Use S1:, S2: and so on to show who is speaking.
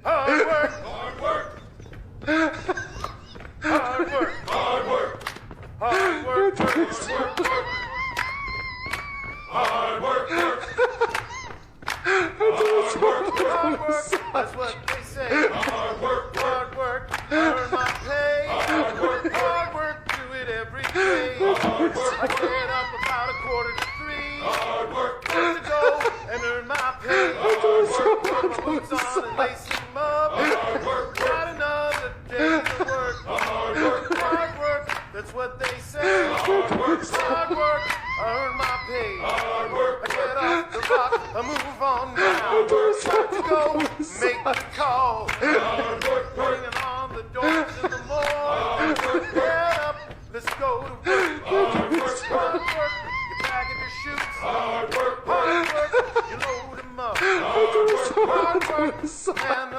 S1: Hard work. Hard work. Hard work. Hard work. Hard work. Hard work. Hard work. That's what they say. Hard work. Hard work. Earn my pay. Hard work. Hard work. Do it every day. Hard work. I get up about 2:45. Hard work. To go and earn my pay. Hard work. Put my boots on and lace them up. Hard work. Got another day to work. Hard work. Hard work. That's what they say. Hard work. Hard work. Earn my pay. Hard work. I get off the rock. I move on now. Got to go make the call. Hard work. Bringing on the doors in the morning. Get up. Let's go to work. Hard work. Hard work. You're bagging your shoes. Hard work. Hard work. You load them up. Hard work. Hard work. And